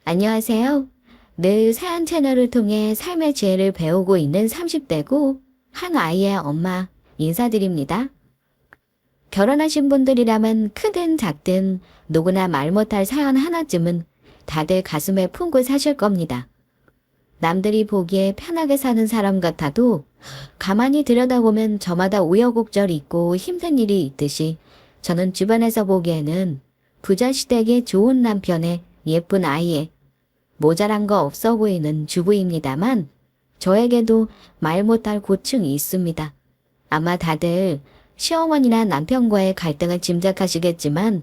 안녕하세요. 늘 사연 채널을 통해 삶의 지혜를 배우고 있는 30대고 한 아이의 엄마 인사드립니다. 결혼하신 분들이라면 크든 작든 누구나 말 못할 사연 하나쯤은 다들 가슴에 품고 사실 겁니다. 남들이 보기에 편하게 사는 사람 같아도 가만히 들여다보면 저마다 우여곡절이 있고 힘든 일이 있듯이 저는 주변에서 보기에는 부자 시댁의 좋은 남편의 예쁜 아이의 모자란 거 없어 보이는 주부입니다만 저에게도 말 못할 고충이 있습니다. 아마 다들 시어머니나 남편과의 갈등을 짐작하시겠지만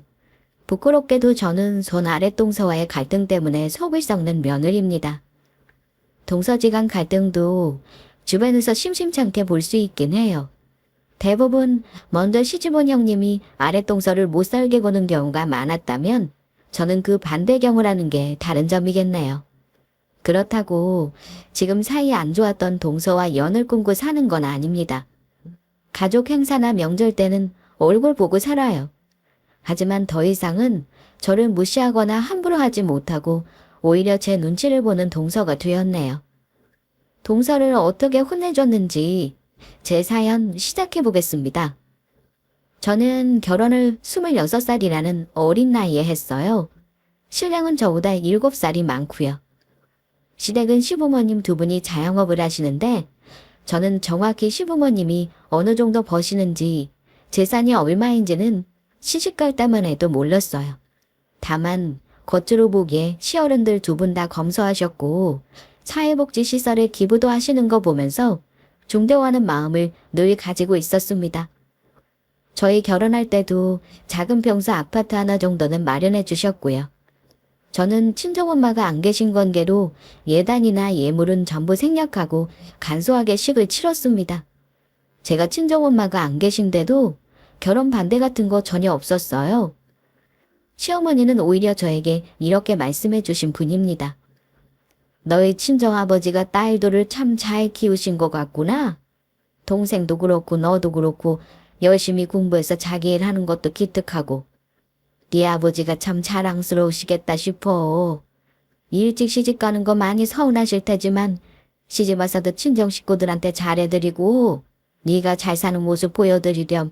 부끄럽게도 저는 손 아랫동서와의 갈등 때문에 속을 썩는 며느리입니다. 동서지간 갈등도 주변에서 심심찮게 볼 수 있긴 해요. 대부분 먼저 시집온 형님이 아랫동서를 못 살게 구는 경우가 많았다면 저는 그 반대경우라는 게 다른 점이겠네요. 그렇다고 지금 사이 안 좋았던 동서와 연을 끊고 사는 건 아닙니다. 가족 행사나 명절 때는 얼굴 보고 살아요. 하지만 더 이상은 저를 무시하거나 함부로 하지 못하고 오히려 제 눈치를 보는 동서가 되었네요. 동서를 어떻게 혼내줬는지 제 사연 시작해 보겠습니다. 저는 결혼을 26살이라는 어린 나이에 했어요. 신랑은 저보다 7살이 많고요. 시댁은 시부모님 두 분이 자영업을 하시는데 저는 정확히 시부모님이 어느 정도 버시는지 재산이 얼마인지는 시집갈 때만 해도 몰랐어요. 다만 겉으로 보기에 시어른들 두 분 다 검소하셨고 사회복지시설에 기부도 하시는 거 보면서 존경하는 마음을 늘 가지고 있었습니다. 저희 결혼할 때도 작은 평수 아파트 하나 정도는 마련해 주셨고요. 저는 친정엄마가 안 계신 관계로 예단이나 예물은 전부 생략하고 간소하게 식을 치렀습니다. 제가 친정엄마가 안 계신데도 결혼 반대 같은 거 전혀 없었어요. 시어머니는 오히려 저에게 이렇게 말씀해 주신 분입니다. 너희 친정아버지가 딸들을 참 잘 키우신 것 같구나. 동생도 그렇고 너도 그렇고 열심히 공부해서 자기 일 하는 것도 기특하고 네 아버지가 참 자랑스러우시겠다 싶어. 일찍 시집 가는 거 많이 서운하실 테지만 시집 와서도 친정 식구들한테 잘해드리고 네가 잘 사는 모습 보여드리렴.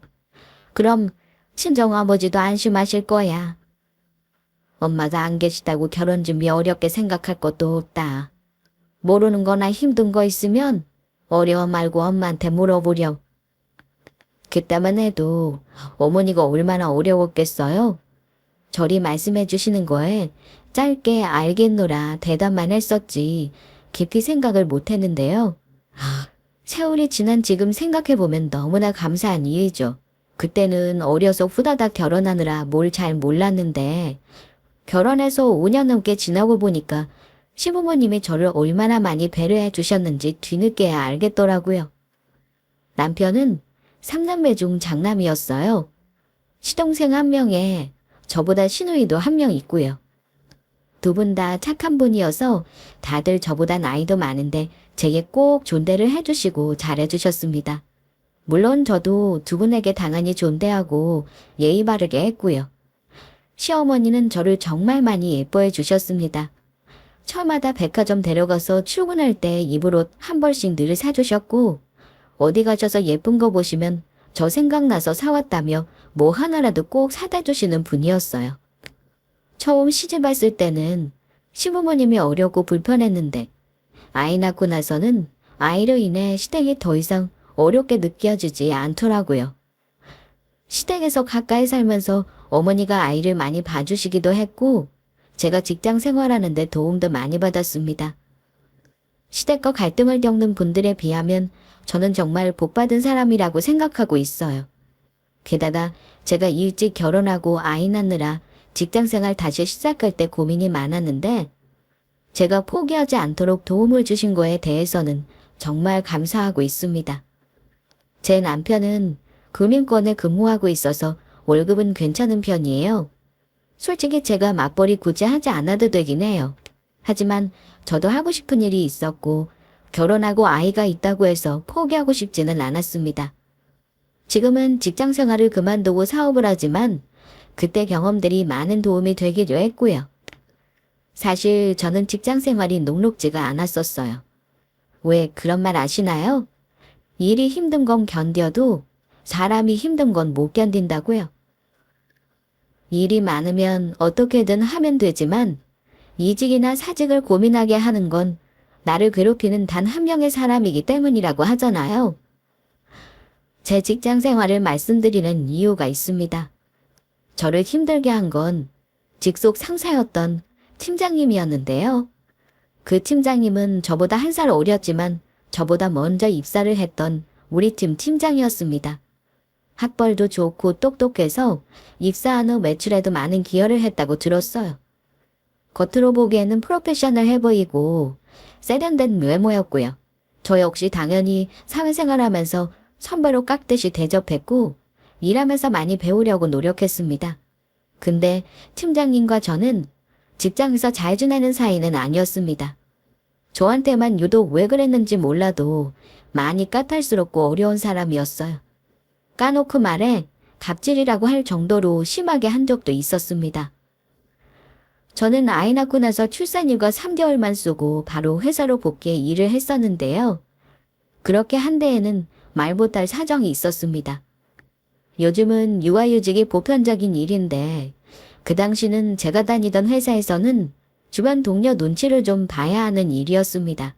그럼 친정아버지도 안심하실 거야. 엄마가 안 계시다고 결혼 준비 어렵게 생각할 것도 없다. 모르는 거나 힘든 거 있으면 어려워 말고 엄마한테 물어보렴. 그때만 해도 어머니가 얼마나 어려웠겠어요. 저리 말씀해 주시는 거에 짧게 알겠노라 대답만 했었지 깊이 생각을 못 했는데요. 세월이 지난 지금 생각해보면 너무나 감사한 일이죠. 그때는 어려서 후다닥 결혼하느라 뭘 잘 몰랐는데 결혼해서 5년 넘게 지나고 보니까 시부모님이 저를 얼마나 많이 배려해 주셨는지 뒤늦게야 알겠더라고요. 남편은 3남매 중 장남이었어요. 시동생 한 명에 저보다 시누이도 한 명 있고요. 두 분 다 착한 분이어서 다들 저보다 나이도 많은데 제게 꼭 존대를 해주시고 잘해주셨습니다. 물론 저도 두 분에게 당연히 존대하고 예의 바르게 했고요. 시어머니는 저를 정말 많이 예뻐해 주셨습니다. 철마다 백화점 데려가서 출근할 때 입을 옷 한 벌씩 늘 사주셨고 어디 가셔서 예쁜 거 보시면 저 생각나서 사왔다며 뭐 하나라도 꼭 사다 주시는 분이었어요. 처음 시집 왔을 때는 시부모님이 어렵고 불편했는데 아이 낳고 나서는 아이로 인해 시댁이 더 이상 어렵게 느껴지지 않더라고요. 시댁에서 가까이 살면서 어머니가 아이를 많이 봐주시기도 했고 제가 직장 생활하는데 도움도 많이 받았습니다. 시댁과 갈등을 겪는 분들에 비하면 저는 정말 복받은 사람이라고 생각하고 있어요. 게다가 제가 일찍 결혼하고 아이 낳느라 직장생활 다시 시작할 때 고민이 많았는데 제가 포기하지 않도록 도움을 주신 거에 대해서는 정말 감사하고 있습니다. 제 남편은 금융권에 근무하고 있어서 월급은 괜찮은 편이에요. 솔직히 제가 맞벌이 굳이 하지 않아도 되긴 해요. 하지만 저도 하고 싶은 일이 있었고 결혼하고 아이가 있다고 해서 포기하고 싶지는 않았습니다. 지금은 직장 생활을 그만두고 사업을 하지만 그때 경험들이 많은 도움이 되기도 했고요. 사실 저는 직장 생활이 녹록지가 않았었어요. 왜 그런 말 아시나요? 일이 힘든 건 견뎌도 사람이 힘든 건 못 견딘다고요. 일이 많으면 어떻게든 하면 되지만 이직이나 사직을 고민하게 하는 건 나를 괴롭히는 단 한 명의 사람이기 때문이라고 하잖아요. 제 직장 생활을 말씀드리는 이유가 있습니다. 저를 힘들게 한 건 직속 상사였던 팀장님이었는데요. 그 팀장님은 저보다 한 살 어렸지만 저보다 먼저 입사를 했던 우리 팀 팀장이었습니다. 학벌도 좋고 똑똑해서 입사한 후 매출에도 많은 기여를 했다고 들었어요. 겉으로 보기에는 프로페셔널해 보이고 세련된 외모였고요. 저 역시 당연히 사회생활하면서 선배로 깍듯이 대접했고 일하면서 많이 배우려고 노력했습니다. 근데 팀장님과 저는 직장에서 잘 지내는 사이는 아니었습니다. 저한테만 유독 왜 그랬는지 몰라도 많이 까탈스럽고 어려운 사람이었어요. 까놓고 말해 갑질이라고 할 정도로 심하게 한 적도 있었습니다. 저는 아이 낳고 나서 출산휴가 3개월만 쓰고 바로 회사로 복귀해 일을 했었는데요. 그렇게 한 데에는 말 못할 사정이 있었습니다. 요즘은 육아휴직이 보편적인 일인데 그 당시는 제가 다니던 회사에서는 주변 동료 눈치를 좀 봐야 하는 일이었습니다.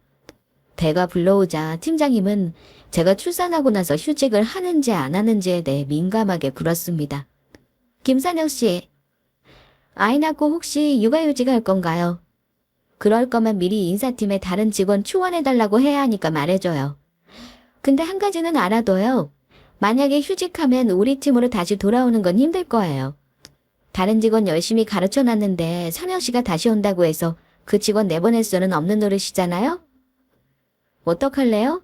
배가 불러오자 팀장님은 제가 출산하고 나서 휴직을 하는지 안 하는지에 대해 민감하게 굴었습니다. 김선영 씨, 아이 낳고 혹시 육아휴직 할 건가요? 그럴 거면 미리 인사팀에 다른 직원 추원해달라고 해야 하니까 말해줘요. 근데 한 가지는 알아둬요. 만약에 휴직하면 우리 팀으로 다시 돌아오는 건 힘들 거예요. 다른 직원 열심히 가르쳐놨는데 선영 씨가 다시 온다고 해서 그 직원 내보낼 수는 없는 노릇이잖아요? 어떡할래요?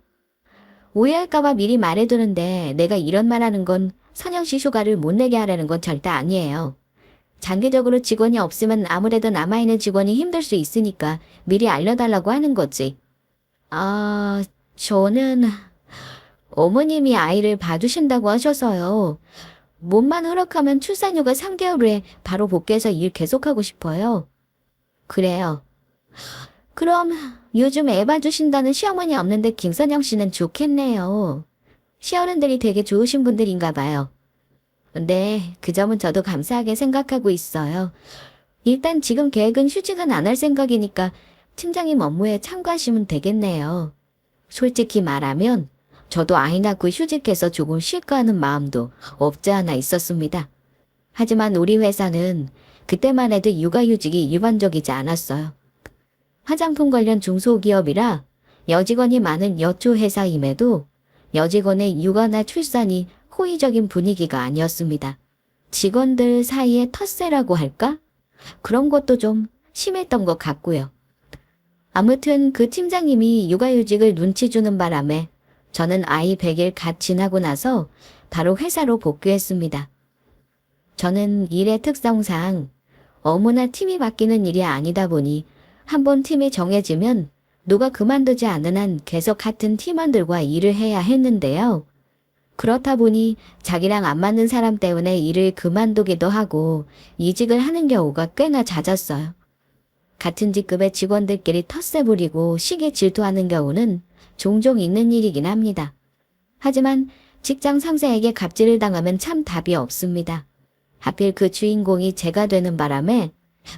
오해할까봐 미리 말해두는데 내가 이런 말하는 건 선영 씨 휴가를 못 내게 하라는 건 절대 아니에요. 장기적으로 직원이 없으면 아무래도 남아있는 직원이 힘들 수 있으니까 미리 알려달라고 하는 거지. 저는 어머님이 아이를 봐주신다고 하셔서요. 몸만 허락하면 출산휴가 3개월 후에 바로 복귀해서 일 계속하고 싶어요. 그래요. 그럼 요즘 애 봐주신다는 시어머니 없는데 김선영 씨는 좋겠네요. 시어른들이 되게 좋으신 분들인가 봐요. 네, 그 점은 저도 감사하게 생각하고 있어요. 일단 지금 계획은 휴직은 안 할 생각이니까 팀장님 업무에 참고하시면 되겠네요. 솔직히 말하면 저도 아이 낳고 휴직해서 조금 쉴까 하는 마음도 없지 않아 있었습니다. 하지만 우리 회사는 그때만 해도 육아휴직이 일반적이지 않았어요. 화장품 관련 중소기업이라 여직원이 많은 여초회사임에도 여직원의 육아나 출산이 호의적인 분위기가 아니었습니다. 직원들 사이의 텃세라고 할까? 그런 것도 좀 심했던 것 같고요. 아무튼 그 팀장님이 육아휴직을 눈치 주는 바람에 저는 아이 100일 갓 지나고 나서 바로 회사로 복귀했습니다. 저는 일의 특성상 업무나 팀이 바뀌는 일이 아니다 보니 한번 팀이 정해지면 누가 그만두지 않는 한 계속 같은 팀원들과 일을 해야 했는데요. 그렇다 보니 자기랑 안 맞는 사람 때문에 일을 그만두기도 하고 이직을 하는 경우가 꽤나 잦았어요. 같은 직급의 직원들끼리 텃세 부리고 시기 질투하는 경우는 종종 있는 일이긴 합니다. 하지만 직장 상사에게 갑질을 당하면 참 답이 없습니다. 하필 그 주인공이 제가 되는 바람에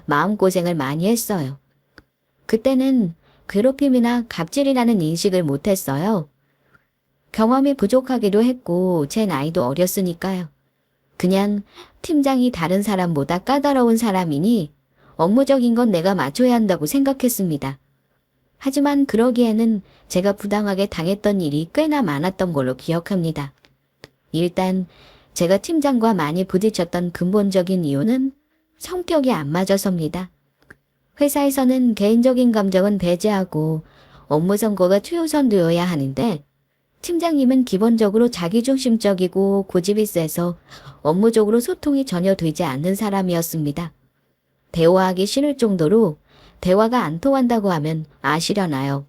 마음고생을 많이 했어요. 그때는 괴롭힘이나 갑질이라는 인식을 못했어요. 경험이 부족하기도 했고 제 나이도 어렸으니까요. 그냥 팀장이 다른 사람보다 까다로운 사람이니 업무적인 건 내가 맞춰야 한다고 생각했습니다. 하지만 그러기에는 제가 부당하게 당했던 일이 꽤나 많았던 걸로 기억합니다. 일단 제가 팀장과 많이 부딪혔던 근본적인 이유는 성격이 안 맞아서입니다. 회사에서는 개인적인 감정은 배제하고 업무 성과가 최우선되어야 하는데 팀장님은 기본적으로 자기중심적이고 고집이 세서 업무적으로 소통이 전혀 되지 않는 사람이었습니다. 대화하기 싫을 정도로 대화가 안 통한다고 하면 아시려나요?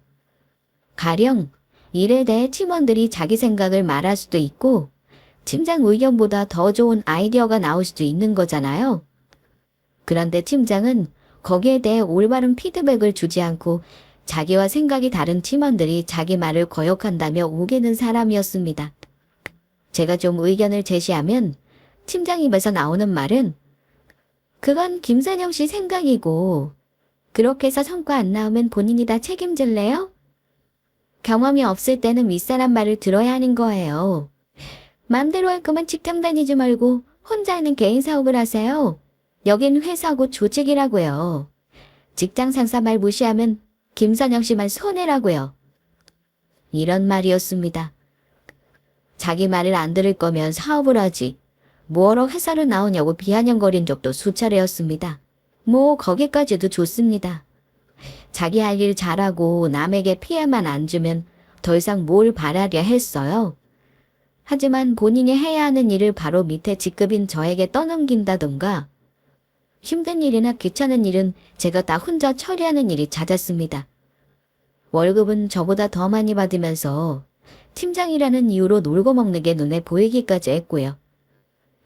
가령 일에 대해 팀원들이 자기 생각을 말할 수도 있고 팀장 의견보다 더 좋은 아이디어가 나올 수도 있는 거잖아요. 그런데 팀장은 거기에 대해 올바른 피드백을 주지 않고 자기와 생각이 다른 팀원들이 자기 말을 거역한다며 우기는 사람이었습니다. 제가 좀 의견을 제시하면 팀장 입에서 나오는 말은 그건 김선영 씨 생각이고 그렇게 해서 성과 안 나오면 본인이 다 책임질래요? 경험이 없을 때는 윗사람 말을 들어야 하는 거예요. 맘대로 할 거면 직장 다니지 말고 혼자 하는 개인 사업을 하세요. 여긴 회사고 조직이라고요. 직장 상사 말 무시하면 김선영 씨만 손해라고요. 이런 말이었습니다. 자기 말을 안 들을 거면 사업을 하지. 뭐하러 회사를 나오냐고 비아냥거린 적도 수차례였습니다. 뭐 거기까지도 좋습니다. 자기 할 일 잘하고 남에게 피해만 안 주면 더 이상 뭘 바라랴 했어요. 하지만 본인이 해야 하는 일을 바로 밑에 직급인 저에게 떠넘긴다던가 힘든 일이나 귀찮은 일은 제가 다 혼자 처리하는 일이 잦았습니다. 월급은 저보다 더 많이 받으면서 팀장이라는 이유로 놀고 먹는 게 눈에 보이기까지 했고요.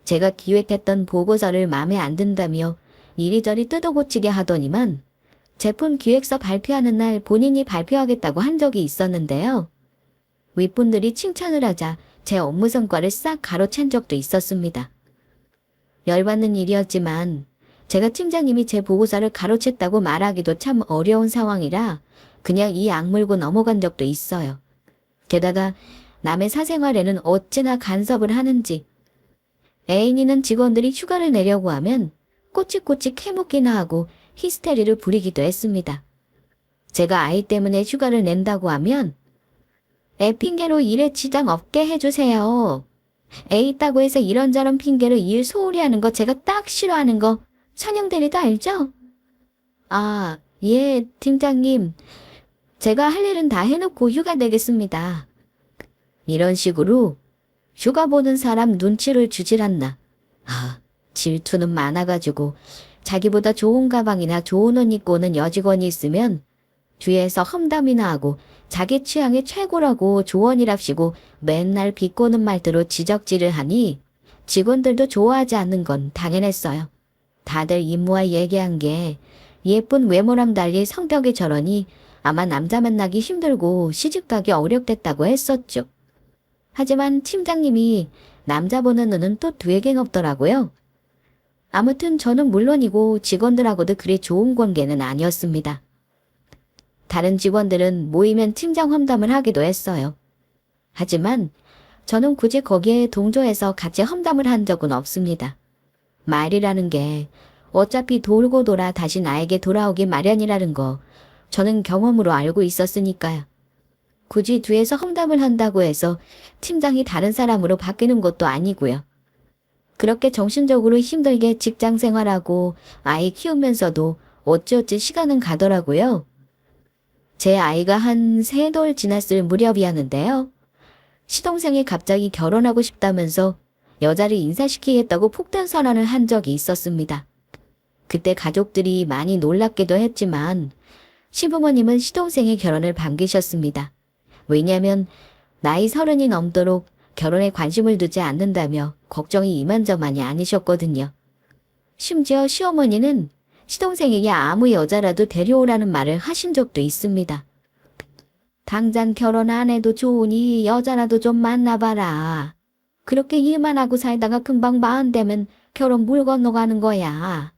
제가 기획했던 보고서를 마음에 안 든다며 이리저리 뜯어고치게 하더니만 제품 기획서 발표하는 날 본인이 발표하겠다고 한 적이 있었는데요. 윗분들이 칭찬을 하자 제 업무 성과를 싹 가로챈 적도 있었습니다. 열받는 일이었지만 제가 팀장님이 제 보고서를 가로챘다고 말하기도 참 어려운 상황이라 그냥 이 악물고 넘어간 적도 있어요. 게다가 남의 사생활에는 어찌나 간섭을 하는지 애인이는 직원들이 휴가를 내려고 하면 꼬치꼬치 캐묻기나 하고 히스테리를 부리기도 했습니다. 제가 아이 때문에 휴가를 낸다고 하면 애 핑계로 일에 지장 없게 해주세요. 애 있다고 해서 이런저런 핑계로 일 소홀히 하는 거 제가 딱 싫어하는 거 선영 대리도 알죠? 아, 예, 팀장님. 제가 할 일은 다 해놓고 휴가 내겠습니다. 이런 식으로 휴가 보는 사람 눈치를 주질 않나. 질투는 많아가지고 자기보다 좋은 가방이나 좋은 옷 입고 오는 여직원이 있으면 뒤에서 험담이나 하고 자기 취향이 최고라고 조언이랍시고 맨날 비꼬는 말대로 지적질을 하니 직원들도 좋아하지 않는 건 당연했어요. 다들 임무와 얘기한 게 예쁜 외모랑 달리 성격이 저러니 아마 남자 만나기 힘들고 시집가기 어렵댔다고 했었죠. 하지만 팀장님이 남자 보는 눈은 또 되게 없더라고요. 아무튼 저는 물론이고 직원들하고도 그리 좋은 관계는 아니었습니다. 다른 직원들은 모이면 팀장 험담을 하기도 했어요. 하지만 저는 굳이 거기에 동조해서 같이 험담을 한 적은 없습니다. 말이라는 게 어차피 돌고 돌아 다시 나에게 돌아오기 마련이라는 거 저는 경험으로 알고 있었으니까요. 굳이 뒤에서 험담을 한다고 해서 팀장이 다른 사람으로 바뀌는 것도 아니고요. 그렇게 정신적으로 힘들게 직장 생활하고 아이 키우면서도 어찌어찌 시간은 가더라고요. 제 아이가 한 3돌 지났을 무렵이었는데요. 시동생이 갑자기 결혼하고 싶다면서 여자를 인사시키겠다고 폭탄 선언을 한 적이 있었습니다. 그때 가족들이 많이 놀랍기도 했지만 시부모님은 시동생의 결혼을 반기셨습니다. 왜냐하면 나이 30이 넘도록 결혼에 관심을 두지 않는다며 걱정이 이만저만이 아니셨거든요. 심지어 시어머니는 시동생에게 아무 여자라도 데려오라는 말을 하신 적도 있습니다. 당장 결혼 안 해도 좋으니 여자라도 좀 만나봐라. 그렇게 일만 하고 살다가 금방 마흔 되면 결혼 물 건너가는 거야.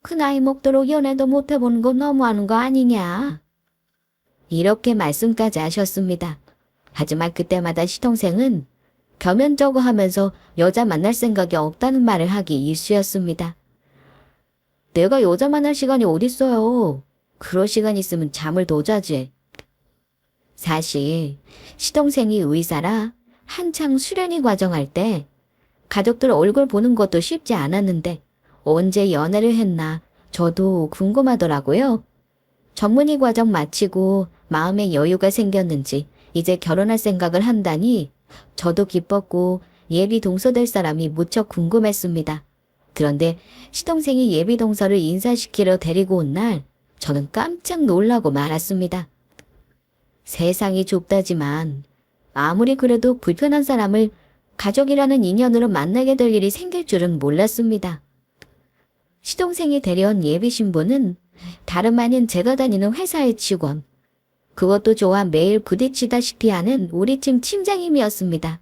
그 나이 먹도록 연애도 못 해보는 거 너무하는 거 아니냐. 이렇게 말씀까지 하셨습니다. 하지만 그때마다 시동생은 겸연쩍어 하면서 여자 만날 생각이 없다는 말을 하기 일쑤였습니다. 내가 여자 만날 시간이 어딨어요. 그럴 시간 있으면 잠을 더 자지. 사실 시동생이 의사라 한창 수련이 과정할 때 가족들 얼굴 보는 것도 쉽지 않았는데 언제 연애를 했나 저도 궁금하더라고요. 전문의 과정 마치고 마음에 여유가 생겼는지 이제 결혼할 생각을 한다니 저도 기뻤고 예비 동서 될 사람이 무척 궁금했습니다. 그런데 시동생이 예비 동서를 인사시키러 데리고 온 날 저는 깜짝 놀라고 말았습니다. 세상이 좁다지만 아무리 그래도 불편한 사람을 가족이라는 인연으로 만나게 될 일이 생길 줄은 몰랐습니다. 시동생이 데려온 예비 신부는 다름 아닌 제가 다니는 회사의 직원. 그것도 좋아 매일 부딪히다시피 하는 우리 팀 팀장님이었습니다.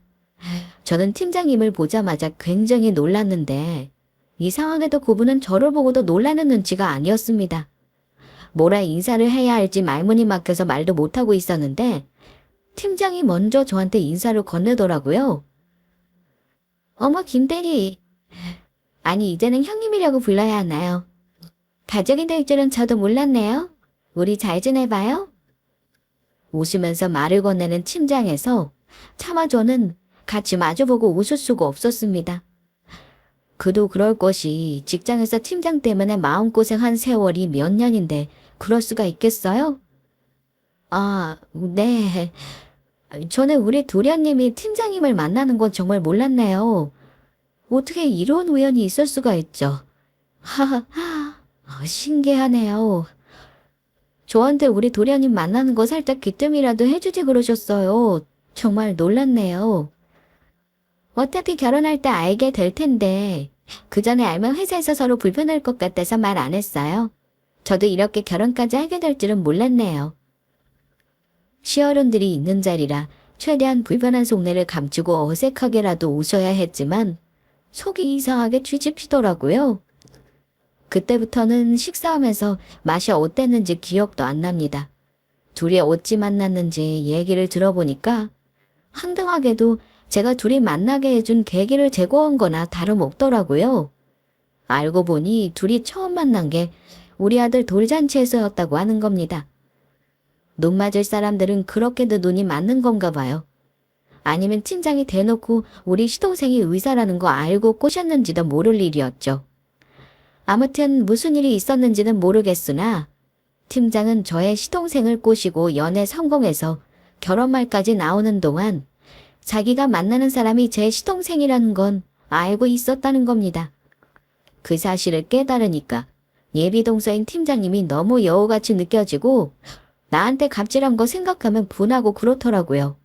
저는 팀장님을 보자마자 굉장히 놀랐는데 이상하게도 그분은 저를 보고도 놀라는 눈치가 아니었습니다. 뭐라 인사를 해야 할지 말문이 막혀서 말도 못하고 있었는데 팀장이 먼저 저한테 인사를 건네더라고요. 어머 김대리. 아니 이제는 형님이라고 불러야 하나요? 가족이 될 줄은 저도 몰랐네요. 우리 잘 지내봐요? 웃으면서 말을 건네는 팀장에서 차마 저는 같이 마주보고 웃을 수가 없었습니다. 그도 그럴 것이 직장에서 팀장 때문에 마음고생한 세월이 몇 년인데 그럴 수가 있겠어요? 아, 네. 저는 우리 도련님이 팀장님을 만나는 건 정말 몰랐네요. 어떻게 이런 우연이 있을 수가 있죠? 하하하, 신기하네요. 저한테 우리 도련님 만나는 거 살짝 귀뜸이라도 해주지 그러셨어요. 정말 놀랐네요. 어차피 결혼할 때 알게 될 텐데 그 전에 알면 회사에서 서로 불편할 것 같아서 말 안 했어요. 저도 이렇게 결혼까지 하게 될 줄은 몰랐네요. 시어른들이 있는 자리라 최대한 불편한 속내를 감추고 어색하게라도 웃어야 했지만 속이 이상하게 뒤집히더라고요. 그때부터는 식사하면서 맛이 어땠는지 기억도 안 납니다. 둘이 어찌 만났는지 얘기를 들어보니까 황당하게도 제가 둘이 만나게 해준 계기를 제공한 거나 다름없더라고요. 알고 보니 둘이 처음 만난 게 우리 아들 돌잔치에서였다고 하는 겁니다. 눈 맞을 사람들은 그렇게도 눈이 맞는 건가 봐요. 아니면 팀장이 대놓고 우리 시동생이 의사라는 거 알고 꼬셨는지도 모를 일이었죠. 아무튼 무슨 일이 있었는지는 모르겠으나 팀장은 저의 시동생을 꼬시고 연애 성공해서 결혼말까지 나오는 동안 자기가 만나는 사람이 제 시동생이라는 건 알고 있었다는 겁니다. 그 사실을 깨달으니까 예비동서인 팀장님이 너무 여우같이 느껴지고 나한테 갑질한 거 생각하면 분하고 그렇더라고요.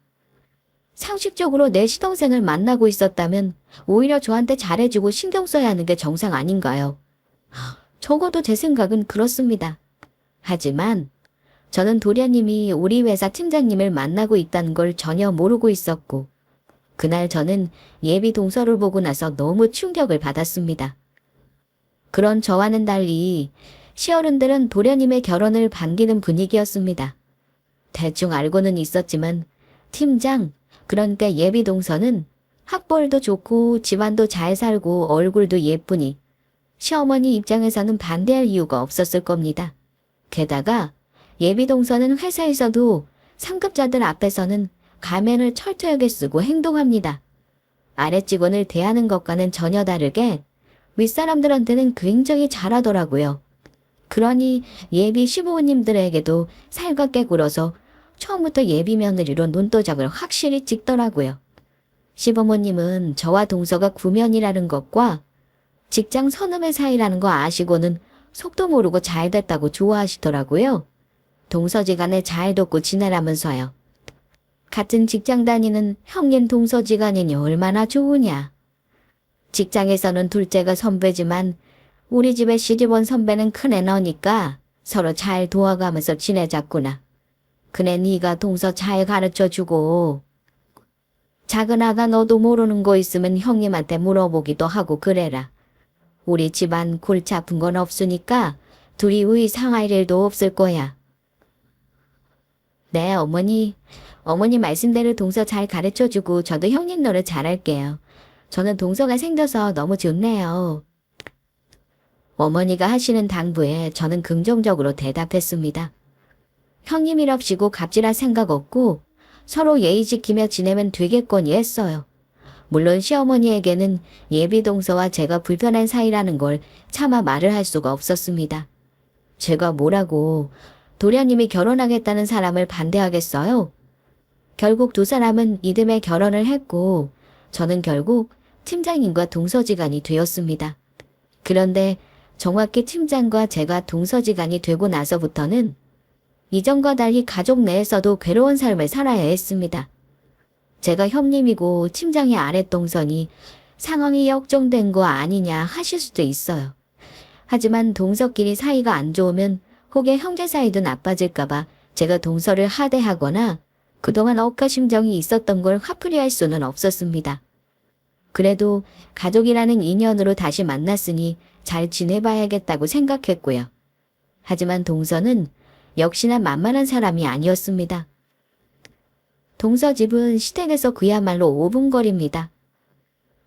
상식적으로 내 시동생을 만나고 있었다면 오히려 저한테 잘해주고 신경 써야 하는 게 정상 아닌가요? 적어도 제 생각은 그렇습니다. 하지만 저는 도련님이 우리 회사 팀장님을 만나고 있다는 걸 전혀 모르고 있었고 그날 저는 예비 동서를 보고 나서 너무 충격을 받았습니다. 그런 저와는 달리 시어른들은 도련님의 결혼을 반기는 분위기였습니다. 대충 알고는 있었지만 팀장, 그러니까 예비 동서는 학벌도 좋고 집안도 잘 살고 얼굴도 예쁘니 시어머니 입장에서는 반대할 이유가 없었을 겁니다. 게다가 예비 동서는 회사에서도 상급자들 앞에서는 가면을 철저하게 쓰고 행동합니다. 아래 직원을 대하는 것과는 전혀 다르게 윗사람들한테는 굉장히 잘하더라고요. 그러니 예비 시부모님들에게도 살갑게 굴어서 처음부터 예비 며느리로 눈도장을 확실히 찍더라고요. 시부모님은 저와 동서가 구면이라는 것과 직장 선후배 사이라는 거 아시고는 속도 모르고 잘 됐다고 좋아하시더라고요. 동서지간에 잘 돕고 지내라면서요. 같은 직장 다니는 형님 동서지간이니 얼마나 좋으냐. 직장에서는 둘째가 선배지만 우리 집에 시집온 선배는 큰애 너니까 서로 잘 도와가면서 지내자꾸나. 그네 네가 동서 잘 가르쳐주고 작은 아가 너도 모르는 거 있으면 형님한테 물어보기도 하고 그래라. 우리 집안 골치 아픈 건 없으니까 둘이 의 상할 일도 없을 거야. 네 어머니 말씀대로 동서 잘 가르쳐주고 저도 형님 노릇 잘할게요. 저는 동서가 생겨서 너무 좋네요. 어머니가 하시는 당부에 저는 긍정적으로 대답했습니다. 형님이랍시고 갑질할 생각 없고 서로 예의 지키며 지내면 되겠거니 했어요. 물론 시어머니에게는 예비 동서와 제가 불편한 사이라는 걸 차마 말을 할 수가 없었습니다. 제가 뭐라고 도련님이 결혼하겠다는 사람을 반대하겠어요? 결국 두 사람은 이듬해 결혼을 했고 저는 결국 팀장님과 동서지간이 되었습니다. 그런데 정확히 팀장과 제가 동서지간이 되고 나서부터는 이전과 달리 가족 내에서도 괴로운 삶을 살아야 했습니다. 제가 형님이고 팀장이 아랫동서니 상황이 역정된 거 아니냐 하실 수도 있어요. 하지만 동서끼리 사이가 안 좋으면 혹여 형제 사이도 나빠질까봐 제가 동서를 하대하거나 그동안 억하심정이 있었던 걸 화풀이할 수는 없었습니다. 그래도 가족이라는 인연으로 다시 만났으니 잘 지내봐야겠다고 생각했고요. 하지만 동서는 역시나 만만한 사람이 아니었습니다. 동서 집은 시댁에서 그야말로 5분 거리입니다.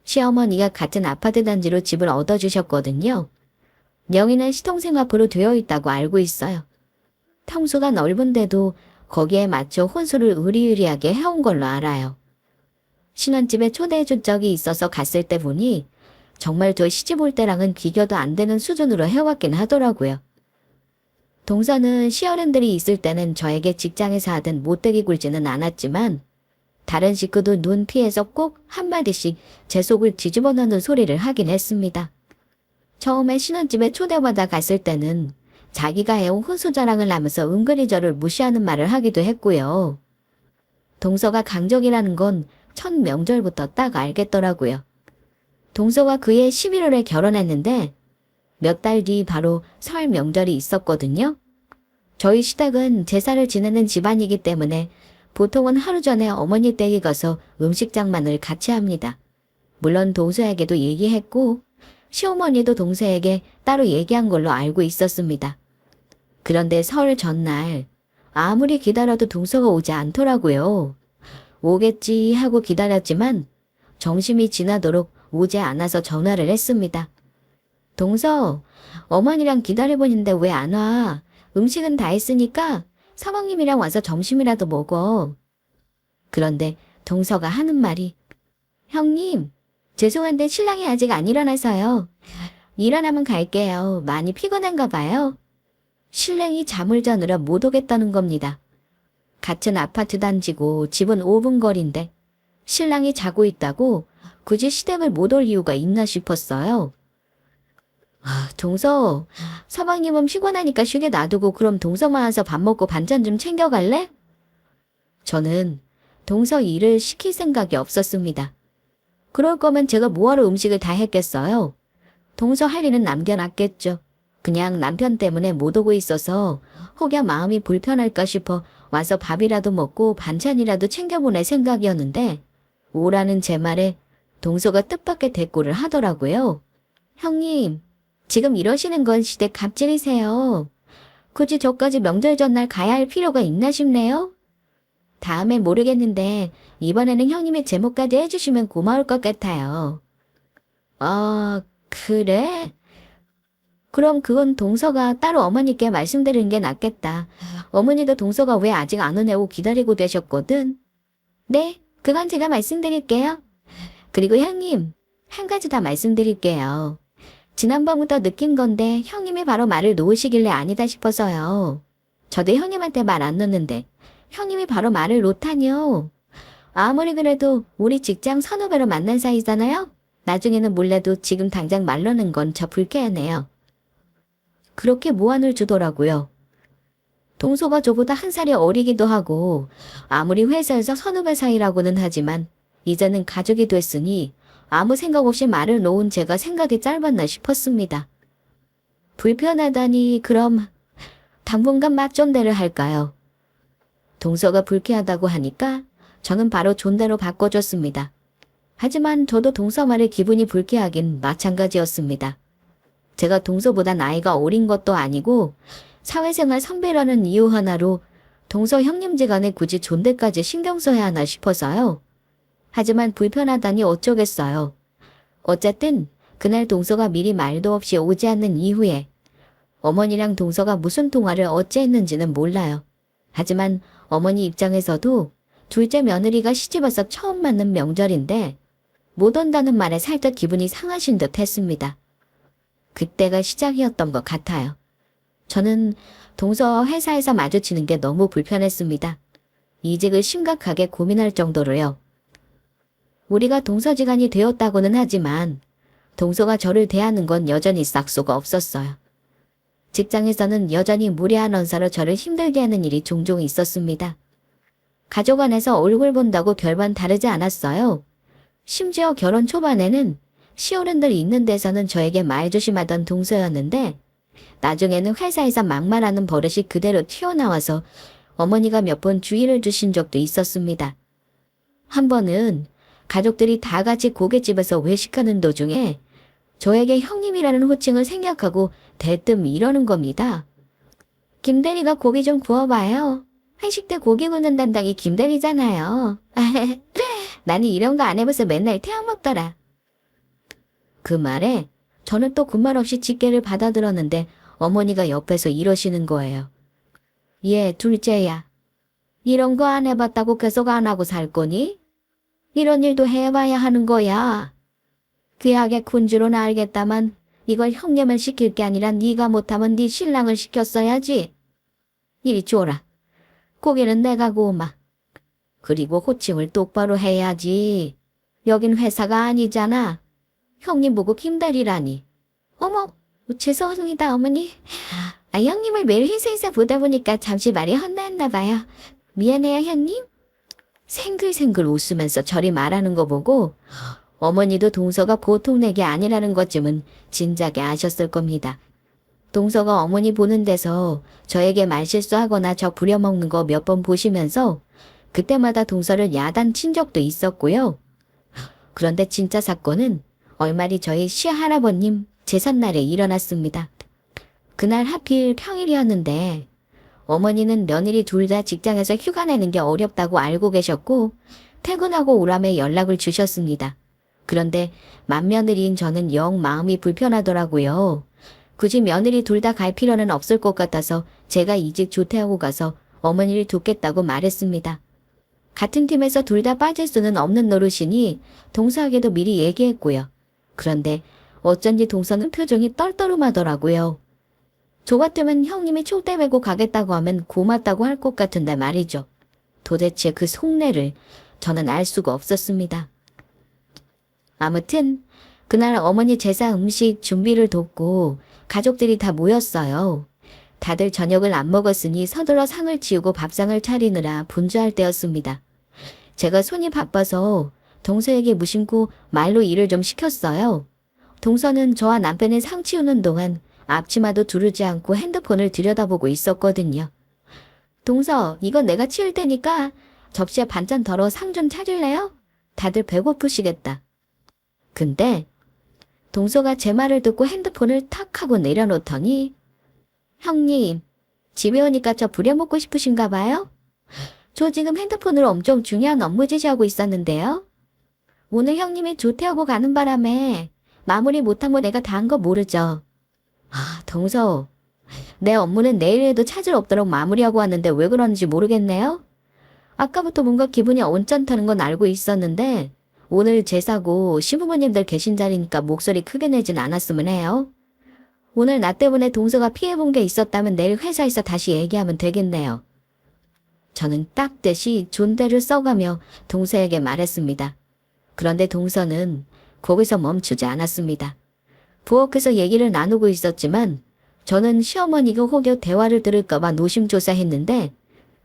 시어머니가 같은 아파트 단지로 집을 얻어주셨거든요. 명의는 시동생 앞으로 되어 있다고 알고 있어요. 평수가 넓은데도 거기에 맞춰 혼수를 의리의리하게 해온 걸로 알아요. 신혼집에 초대해준 적이 있어서 갔을 때 보니 정말 저 시집 올 때랑은 비교도 안 되는 수준으로 해왔긴 하더라고요. 동서는 시어른들이 있을 때는 저에게 직장에서 하든 못되게 굴지는 않았지만 다른 식구도 눈 피해서 꼭 한마디씩 제 속을 뒤집어 놓는 소리를 하긴 했습니다. 처음에 신혼집에 초대받아 갔을 때는 자기가 해온 혼수 자랑을 하면서 은근히 저를 무시하는 말을 하기도 했고요. 동서가 강적이라는 건 첫 명절부터 딱 알겠더라고요. 동서가 그해 11월에 결혼했는데 몇 달 뒤 바로 설 명절이 있었거든요. 저희 시댁은 제사를 지내는 집안이기 때문에 보통은 하루 전에 어머니 댁에 가서 음식 장만을 같이 합니다. 물론 동서에게도 얘기했고 시어머니도 동서에게 따로 얘기한 걸로 알고 있었습니다. 그런데 설 전날 아무리 기다려도 동서가 오지 않더라고요. 오겠지 하고 기다렸지만 점심이 지나도록 오지 않아서 전화를 했습니다. 동서, 어머니랑 기다려보는데 왜 안 와? 음식은 다 했으니까 사모님이랑 와서 점심이라도 먹어. 그런데 동서가 하는 말이 형님, 죄송한데 신랑이 아직 안 일어나서요. 일어나면 갈게요. 많이 피곤한가 봐요. 신랑이 잠을 자느라 못 오겠다는 겁니다. 같은 아파트 단지고 집은 5분 거리인데 신랑이 자고 있다고 굳이 시댁을 못 올 이유가 있나 싶었어요. 동서, 서방님은 피곤하니까 쉬게 놔두고 그럼 동서만 와서 밥 먹고 반찬 좀 챙겨갈래? 저는 동서 일을 시킬 생각이 없었습니다. 그럴 거면 제가 뭐하러 음식을 다 했겠어요? 동서 할 일은 남겨놨겠죠. 그냥 남편 때문에 못 오고 있어서 혹여 마음이 불편할까 싶어 와서 밥이라도 먹고 반찬이라도 챙겨보낼 생각이었는데 오라는 제 말에 동서가 뜻밖의 대꾸를 하더라고요. 형님, 지금 이러시는 건 시댁 갑질이세요. 굳이 저까지 명절 전날 가야 할 필요가 있나 싶네요. 다음엔 모르겠는데 이번에는 형님의 제목까지 해주시면 고마울 것 같아요. 그래? 그럼 그건 동서가 따로 어머니께 말씀드리는 게 낫겠다. 어머니도 동서가 왜 아직 안 오냐고 기다리고 계셨거든. 네, 그건 제가 말씀드릴게요. 그리고 형님, 한 가지 더 말씀드릴게요. 지난번부터 느낀 건데 형님이 바로 말을 놓으시길래 아니다 싶어서요. 저도 형님한테 말 안 놓는데 형님이 바로 말을 놓다니요. 아무리 그래도 우리 직장 선후배로 만난 사이잖아요. 나중에는 몰라도 지금 당장 말 놓는 건 저 불쾌하네요. 그렇게 무안을 주더라고요. 동서가 저보다 한 살이 어리기도 하고 아무리 회사에서 선후배 사이라고는 하지만 이제는 가족이 됐으니 아무 생각 없이 말을 놓은 제가 생각이 짧았나 싶었습니다. 불편하다니 그럼 당분간 맞존대를 할까요? 동서가 불쾌하다고 하니까 저는 바로 존대로 바꿔줬습니다. 하지만 저도 동서 말에 기분이 불쾌하긴 마찬가지였습니다. 제가 동서보다 나이가 어린 것도 아니고 사회생활 선배라는 이유 하나로 동서 형님지간에 굳이 존대까지 신경 써야 하나 싶어서요. 하지만 불편하다니 어쩌겠어요. 어쨌든 그날 동서가 미리 말도 없이 오지 않는 이후에 어머니랑 동서가 무슨 통화를 어찌 했는지는 몰라요. 하지만 어머니 입장에서도 둘째 며느리가 시집와서 처음 맞는 명절인데 못 온다는 말에 살짝 기분이 상하신 듯 했습니다. 그때가 시작이었던 것 같아요. 저는 동서 회사에서 마주치는 게 너무 불편했습니다. 이직을 심각하게 고민할 정도로요. 우리가 동서지간이 되었다고는 하지만 동서가 저를 대하는 건 여전히 싹수가 없었어요. 직장에서는 여전히 무례한 언사로 저를 힘들게 하는 일이 종종 있었습니다. 가족 안에서 얼굴 본다고 별반 다르지 않았어요. 심지어 결혼 초반에는 시어른들 있는 데서는 저에게 말 조심하던 동서였는데 나중에는 회사에서 막말하는 버릇이 그대로 튀어나와서 어머니가 몇 번 주의를 주신 적도 있었습니다. 한 번은 가족들이 다 같이 고깃집에서 외식하는 도중에 저에게 형님이라는 호칭을 생략하고 대뜸 이러는 겁니다. 김대리가 고기 좀 구워봐요. 회식 때 고기 굽는 담당이 김대리잖아요. 나는 이런 거 안 해봐서 맨날 태워 먹더라. 그 말에 저는 또 군말 없이 직계를 받아들었는데 어머니가 옆에서 이러시는 거예요. 얘 둘째야. 이런 거 안 해봤다고 계속 안 하고 살 거니? 이런 일도 해봐야 하는 거야. 귀하게 군주로는 알겠다만 이걸 형님을 시킬 게 아니라 네가 못하면 네 신랑을 시켰어야지. 이리 줘라. 고기는 내가 구우마. 그리고 호칭을 똑바로 해야지. 여긴 회사가 아니잖아. 형님 보고 김대리라니. 어머, 죄송합니다 어머니. 형님을 매일 회사에서 보다 보니까 잠시 말이 헛나왔나 봐요. 미안해요 형님. 생글생글 웃으면서 저리 말하는 거 보고 어머니도 동서가 보통 내게 아니라는 것쯤은 진작에 아셨을 겁니다. 동서가 어머니 보는 데서 저에게 말실수하거나 저 부려먹는 거 몇 번 보시면서 그때마다 동서를 야단친 적도 있었고요. 그런데 진짜 사건은 얼마 뒤 저희 시할아버님 제삿날에 일어났습니다. 그날 하필 평일이었는데 어머니는 며느리 둘 다 직장에서 휴가 내는 게 어렵다고 알고 계셨고 퇴근하고 오라며 연락을 주셨습니다. 그런데 맏며느리인 저는 영 마음이 불편하더라고요. 굳이 며느리 둘 다 갈 필요는 없을 것 같아서 제가 이직 조퇴하고 가서 어머니를 돕겠다고 말했습니다. 같은 팀에서 둘 다 빠질 수는 없는 노릇이니 동서에게도 미리 얘기했고요. 그런데 어쩐지 동서는 표정이 떨떠름하더라고요. 저 같으면 형님이 촉대 메고 가겠다고 하면 고맙다고 할 것 같은데 말이죠. 도대체 그 속내를 저는 알 수가 없었습니다. 아무튼 그날 어머니 제사 음식 준비를 돕고 가족들이 다 모였어요. 다들 저녁을 안 먹었으니 서둘러 상을 치우고 밥상을 차리느라 분주할 때였습니다. 제가 손이 바빠서 동서에게 무심코 말로 일을 좀 시켰어요. 동서는 저와 남편이 상 치우는 동안 앞치마도 두르지 않고 핸드폰을 들여다보고 있었거든요. 동서, 이건 내가 치울 테니까 접시에 반찬 덜어 상 좀 차릴래요? 다들 배고프시겠다. 근데 동서가 제 말을 듣고 핸드폰을 탁 하고 내려놓더니 형님, 집에 오니까 저 부려먹고 싶으신가 봐요? 저 지금 핸드폰으로 엄청 중요한 업무 지시하고 있었는데요. 오늘 형님이 조퇴하고 가는 바람에 마무리 못하고 내가 다 한 거 모르죠. 동서, 내 업무는 내일 해도 차질 없도록 마무리하고 왔는데 왜 그런지 모르겠네요. 아까부터 뭔가 기분이 온전타는 건 알고 있었는데 오늘 제사고 시부모님들 계신 자리니까 목소리 크게 내진 않았으면 해요. 오늘 나 때문에 동서가 피해본 게 있었다면 내일 회사에서 다시 얘기하면 되겠네요. 저는 딱듯이 존대를 써가며 동서에게 말했습니다. 그런데 동서는 거기서 멈추지 않았습니다. 부엌에서 얘기를 나누고 있었지만 저는 시어머니가 혹여 대화를 들을까봐 노심초사했는데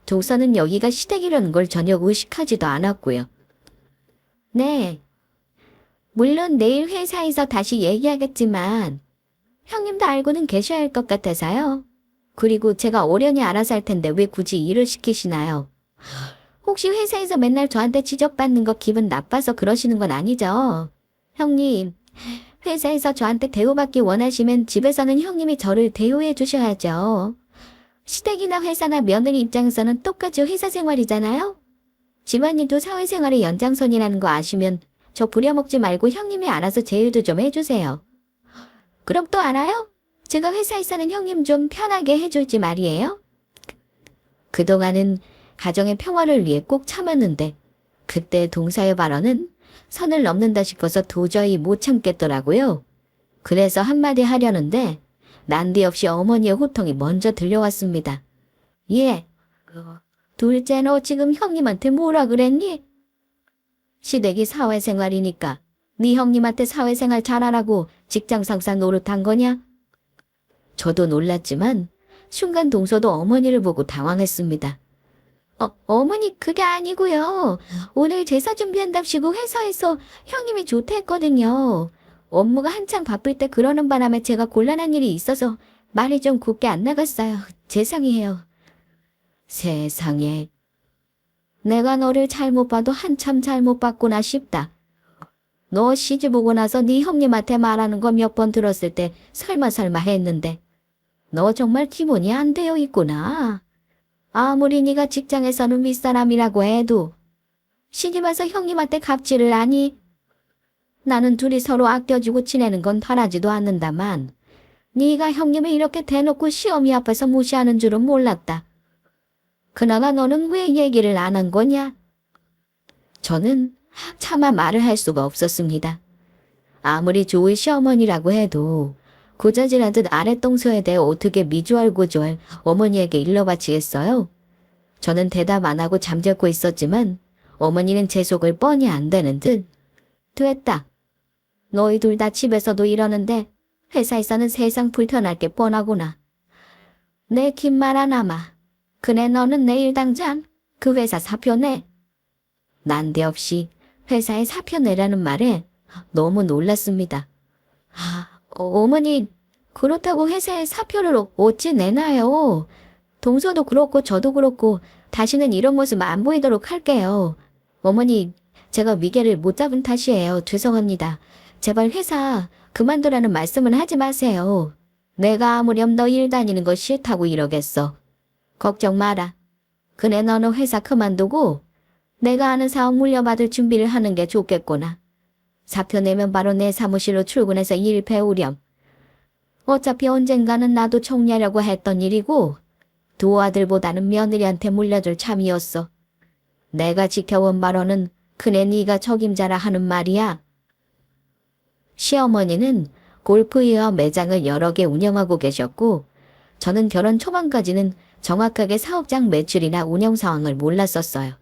동서는 여기가 시댁이라는 걸 전혀 의식하지도 않았고요. 네, 물론 내일 회사에서 다시 얘기하겠지만 형님도 알고는 계셔야 할 것 같아서요. 그리고 제가 어련히 알아서 할 텐데 왜 굳이 일을 시키시나요? 혹시 회사에서 맨날 저한테 지적받는 거 기분 나빠서 그러시는 건 아니죠? 형님, 회사에서 저한테 대우받기 원하시면 집에서는 형님이 저를 대우해 주셔야죠. 시댁이나 회사나 며느리 입장에서는 똑같이 회사 생활이잖아요? 집안일도 사회생활의 연장선이라는 거 아시면 저 부려먹지 말고 형님이 알아서 제 일도 좀 해주세요. 그럼 또 알아요? 제가 회사에서는 형님 좀 편하게 해줄지 말이에요. 그동안은 가정의 평화를 위해 꼭 참았는데 그때 동서의 발언은 선을 넘는다 싶어서 도저히 못 참겠더라고요. 그래서 한마디 하려는데 난데없이 어머니의 호통이 먼저 들려왔습니다. 예, 둘째 너 지금 형님한테 뭐라 그랬니? 시댁이 사회생활이니까 네 형님한테 사회생활 잘하라고 직장상사 노릇한 거냐? 저도 놀랐지만 순간 동서도 어머니를 보고 당황했습니다. 어머니 그게 아니고요. 오늘 제사 준비한답시고 회사에서 형님이 조퇴했거든요. 업무가 한창 바쁠 때 그러는 바람에 제가 곤란한 일이 있어서 말이 좀 곱게 안 나갔어요. 죄송해요. 세상에. 내가 너를 잘못 봐도 한참 잘못 봤구나 싶다. 너 시집 오고 나서 네 형님한테 말하는 거 몇 번 들었을 때 설마 했는데 너 정말 기본이 안 되어 있구나. 아무리 네가 직장에서는 윗사람이라고 해도 시집 와서 형님한테 갑질을 하니 나는 둘이 서로 아껴주고 지내는 건 바라지도 않는다만 네가 형님을 이렇게 대놓고 시험이 앞에서 무시하는 줄은 몰랐다. 그나마 너는 왜 얘기를 안 한 거냐? 저는 차마 말을 할 수가 없었습니다. 아무리 좋은 시어머니라고 해도 고자질하듯 아랫동서에 대해 어떻게 미주알고주알 어머니에게 일러바치겠어요? 저는 대답 안 하고 잠자고 있었지만 어머니는 제 속을 뻔히 안다는 듯 됐다. 너희 둘 다 집에서도 이러는데 회사에서는 세상 불편할 게 뻔하구나. 내 긴 말 하나마. 그래 너는 내일 당장 그 회사 사표 내. 난데없이 회사에 사표 내라는 말에 너무 놀랐습니다. 어머니 그렇다고 회사에 사표를 어찌 내나요? 동서도 그렇고 저도 그렇고 다시는 이런 모습 안 보이도록 할게요. 어머니 제가 위계를 못 잡은 탓이에요. 죄송합니다. 제발 회사 그만두라는 말씀은 하지 마세요. 내가 아무렴 너 일 다니는 거 싫다고 이러겠어. 걱정 마라. 그래 너는 회사 그만두고 내가 하는 사업 물려받을 준비를 하는 게 좋겠구나. 사표 내면 바로 내 사무실로 출근해서 일 배우렴. 어차피 언젠가는 나도 정리하려고 했던 일이고 두 아들보다는 며느리한테 물려줄 참이었어. 내가 지켜온 바로는 그네 네가 적임자라 하는 말이야. 시어머니는 골프웨어 매장을 여러 개 운영하고 계셨고 저는 결혼 초반까지는 정확하게 사업장 매출이나 운영 상황을 몰랐었어요.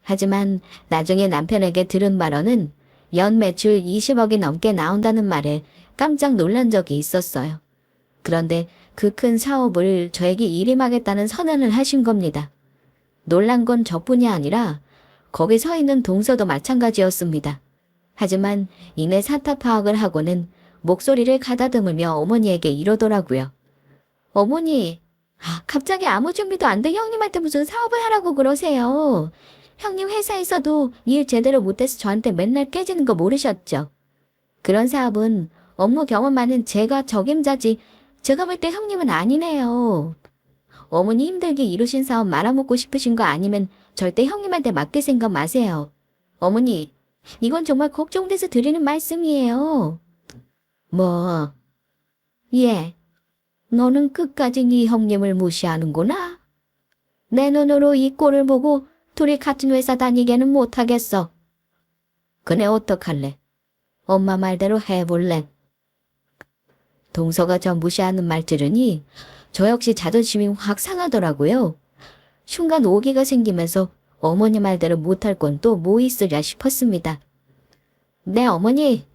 하지만 나중에 남편에게 들은 바로는 연 매출 20억이 넘게 나온다는 말에 깜짝 놀란 적이 있었어요. 그런데 그 큰 사업을 저에게 일임하겠다는 선언을 하신 겁니다. 놀란 건 저뿐이 아니라 거기 서 있는 동서도 마찬가지였습니다. 하지만 이내 사타 파악을 하고는 목소리를 가다듬으며 어머니에게 이러더라고요. 어머니, 갑자기 아무 준비도 안 돼 형님한테 무슨 사업을 하라고 그러세요. 형님 회사에서도 일 제대로 못해서 저한테 맨날 깨지는 거 모르셨죠? 그런 사업은 업무 경험 많은 제가 적임자지 제가 볼 때 형님은 아니네요. 어머니 힘들게 이루신 사업 말아먹고 싶으신 거 아니면 절대 형님한테 맡길 생각 마세요. 어머니, 이건 정말 걱정돼서 드리는 말씀이에요. 뭐, 예, 너는 끝까지 네 형님을 무시하는구나. 내 눈으로 이 꼴을 보고 둘이 같은 회사 다니게는 못하겠어. 그네 어떡할래? 엄마 말대로 해볼래? 동서가 저 무시하는 말 들으니 저 역시 자존심이 확 상하더라고요. 순간 오기가 생기면서 어머니 말대로 못할 건 또 뭐 있으랴 싶었습니다. 네 어머니,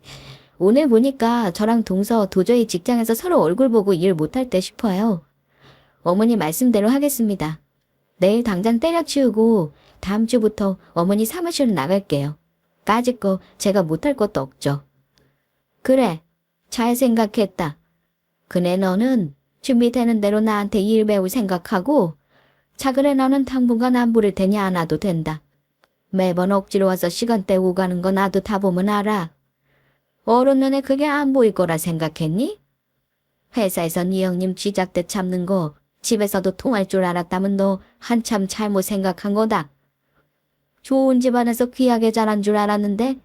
오늘 보니까 저랑 동서 도저히 직장에서 서로 얼굴 보고 일 못할 때 싶어요. 어머니 말씀대로 하겠습니다. 내일 당장 때려치우고 다음 주부터 어머니 사무실로 나갈게요. 까짓 거 제가 못할 것도 없죠. 그래, 잘 생각했다. 그네 너는 준비되는 대로 나한테 일 배울 생각하고 차그래 너는 당분간 안 부를 테니 안 와도 된다. 매번 억지로 와서 시간 때우고 가는 거 나도 다 보면 알아. 어른 눈에 그게 안 보일 거라 생각했니? 회사에서 네 형님 쥐잡듯 잡는 거 집에서도 통할 줄 알았다면 너 한참 잘못 생각한 거다. 좋은 집안에서 귀하게 자란 줄 알았는데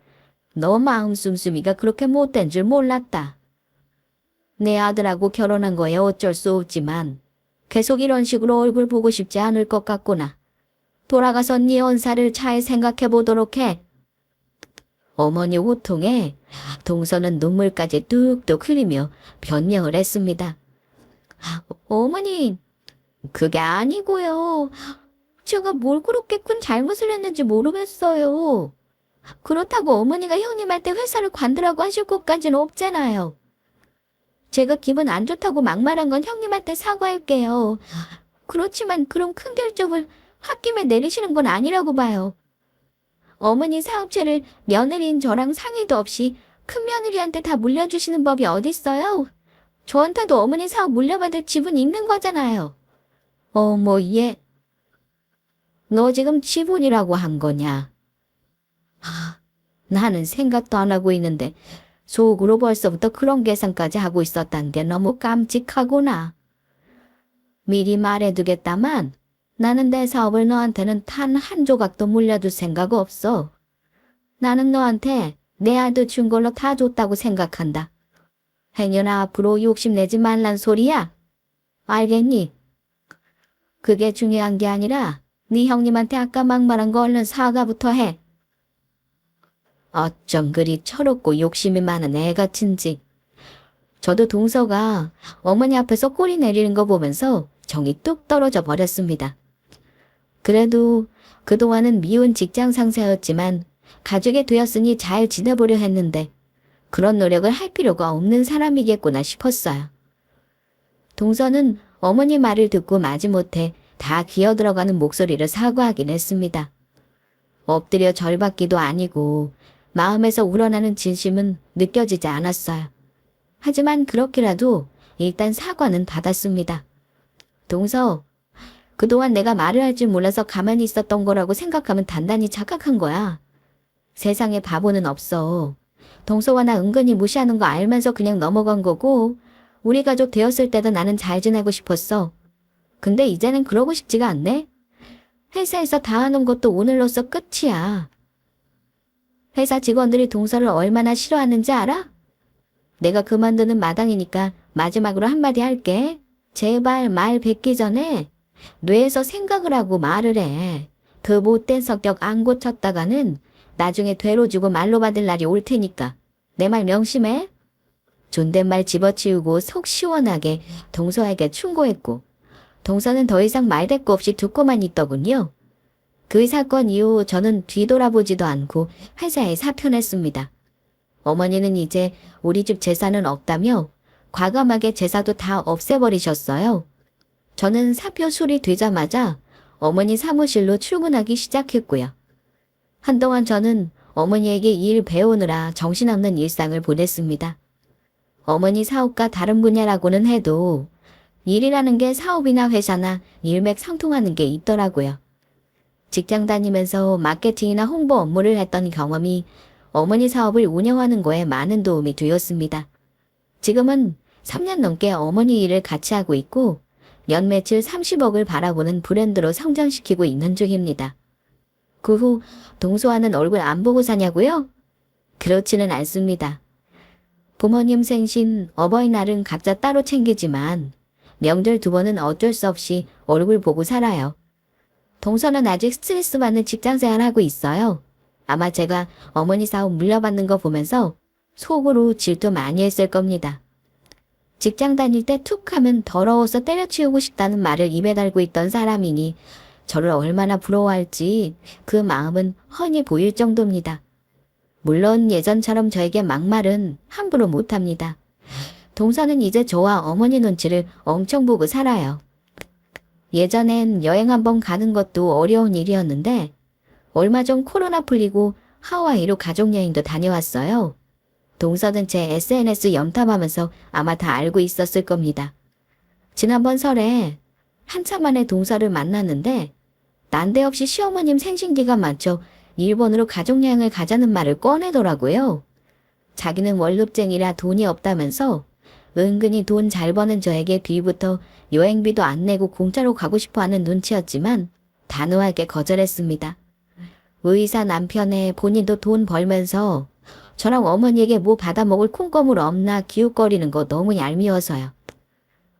너 마음 씀씀이가 그렇게 못된 줄 몰랐다. 내 아들하고 결혼한 거에 어쩔 수 없지만 계속 이런 식으로 얼굴 보고 싶지 않을 것 같구나. 돌아가서 네 언사를 잘 생각해 보도록 해. 어머니 호통에 동서는 눈물까지 뚝뚝 흘리며 변명을 했습니다. 어머니, 그게 아니고요. 제가 뭘 그렇게 큰 잘못을 했는지 모르겠어요. 그렇다고 어머니가 형님한테 회사를 관두라고 하실 것까지는 없잖아요. 제가 기분 안 좋다고 막말한 건 형님한테 사과할게요. 그렇지만 그런 큰 결정을 홧김에 내리시는 건 아니라고 봐요. 어머니 사업체를 며느리인 저랑 상의도 없이 큰며느리한테 다 물려주시는 법이 어딨어요? 저한테도 어머니 사업 물려받을 지분 있는 거잖아요. 얘, 너 지금 지분이라고 한 거냐? 나는 생각도 안 하고 있는데 속으로 벌써부터 그런 계산까지 하고 있었단 게 너무 깜찍하구나. 미리 말해두겠다만 나는 내 사업을 너한테는 단 한 조각도 물려줄 생각 없어. 나는 너한테 내 아들 준 걸로 다 줬다고 생각한다. 행여나 앞으로 욕심내지 말란 소리야. 알겠니? 그게 중요한 게 아니라 네 형님한테 아까 막말한 거 얼른 사과부터 해. 어쩜 그리 철없고 욕심이 많은 애 같은지. 저도 동서가 어머니 앞에서 꼬리 내리는 거 보면서 정이 뚝 떨어져 버렸습니다. 그래도 그동안은 미운 직장 상사였지만 가족이 되었으니 잘 지내보려 했는데 그런 노력을 할 필요가 없는 사람이겠구나 싶었어요. 동서는 어머니 말을 듣고 마지못해 다 기어들어가는 목소리를 사과하긴 했습니다. 엎드려 절받기도 아니고 마음에서 우러나는 진심은 느껴지지 않았어요. 하지만 그렇게라도 일단 사과는 받았습니다. 동서, 그동안 내가 말을 할 줄 몰라서 가만히 있었던 거라고 생각하면 단단히 착각한 거야. 세상에 바보는 없어. 동서와 나 은근히 무시하는 거 알면서 그냥 넘어간 거고 우리 가족 되었을 때도 나는 잘 지내고 싶었어. 근데 이제는 그러고 싶지가 않네. 회사에서 다 하는 것도 오늘로써 끝이야. 회사 직원들이 동서를 얼마나 싫어하는지 알아? 내가 그만두는 마당이니까 마지막으로 한마디 할게. 제발 말 뱉기 전에 뇌에서 생각을 하고 말을 해. 그 못된 성격 안 고쳤다가는 나중에 되로 주고 말로 받을 날이 올 테니까. 내 말 명심해. 존댓말 집어치우고 속 시원하게 동서에게 충고했고 동서는 더 이상 말대꾸 없이 듣고만 있더군요. 그 사건 이후 저는 뒤돌아보지도 않고 회사에 사표냈습니다. 어머니는 이제 우리 집 재산은 없다며 과감하게 제사도 다 없애버리셨어요. 저는 사표 수리되자마자 어머니 사무실로 출근하기 시작했고요. 한동안 저는 어머니에게 일 배우느라 정신없는 일상을 보냈습니다. 어머니 사업과 다른 분야라고는 해도 일이라는 게 사업이나 회사나 일맥상통하는 게 있더라고요. 직장 다니면서 마케팅이나 홍보 업무를 했던 경험이 어머니 사업을 운영하는 거에 많은 도움이 되었습니다. 지금은 3년 넘게 어머니 일을 같이 하고 있고 연 매출 30억을 바라보는 브랜드로 성장시키고 있는 중입니다. 그 후 동서와는 얼굴 안 보고 사냐고요? 그렇지는 않습니다. 부모님 생신, 어버이날은 각자 따로 챙기지만 명절 2번은 어쩔 수 없이 얼굴 보고 살아요. 동서는 아직 스트레스 받는 직장생활 하고 있어요. 아마 제가 어머니 사업 물려받는 거 보면서 속으로 질투 많이 했을 겁니다. 직장 다닐 때 툭 하면 더러워서 때려치우고 싶다는 말을 입에 달고 있던 사람이니 저를 얼마나 부러워할지 그 마음은 훤히 보일 정도입니다. 물론 예전처럼 저에게 막말은 함부로 못합니다. 동서는 이제 저와 어머니 눈치를 엄청 보고 살아요. 예전엔 여행 한번 가는 것도 어려운 일이었는데 얼마 전 코로나 풀리고 하와이로 가족여행도 다녀왔어요. 동서는 제 SNS 염탐하면서 아마 다 알고 있었을 겁니다. 지난번 설에 한참 만에 동서를 만났는데 난데없이 시어머님 생신기간 맞춰 일본으로 가족여행을 가자는 말을 꺼내더라고요. 자기는 월급쟁이라 돈이 없다면서 은근히 돈 잘 버는 저에게 뒤부터 여행비도 안 내고 공짜로 가고 싶어하는 눈치였지만 단호하게 거절했습니다. 의사 남편에 본인도 돈 벌면서 저랑 어머니에게 뭐 받아먹을 콩고물 없나 기웃거리는 거 너무 얄미워서요.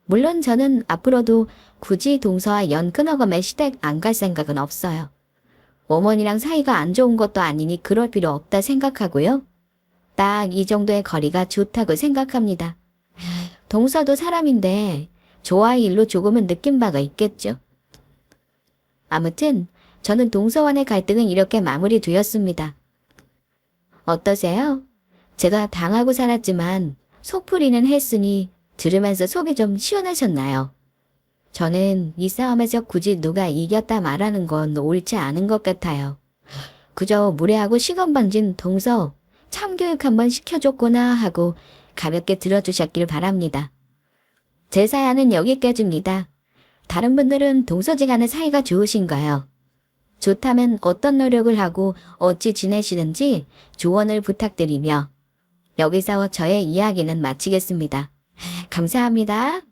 물론 저는 앞으로도 굳이 동서와 연 끊어감에 시댁 안 갈 생각은 없어요. 어머니랑 사이가 안 좋은 것도 아니니 그럴 필요 없다 생각하고요. 딱 이 정도의 거리가 좋다고 생각합니다. 동서도 사람인데 좋아의 일로 조금은 느낀 바가 있겠죠. 아무튼 저는 동서와의 갈등은 이렇게 마무리되었습니다. 어떠세요? 제가 당하고 살았지만 속풀이는 했으니 들으면서 속이 좀 시원하셨나요? 저는 이 싸움에서 굳이 누가 이겼다 말하는 건 옳지 않은 것 같아요. 그저 무례하고 시건방진 동서, 참교육 한번 시켜줬구나 하고 가볍게 들어주셨길 바랍니다. 제 사연은 여기까지입니다. 다른 분들은 동서지간의 사이가 좋으신가요? 좋다면 어떤 노력을 하고 어찌 지내시는지 조언을 부탁드리며 여기서 저의 이야기는 마치겠습니다. 감사합니다.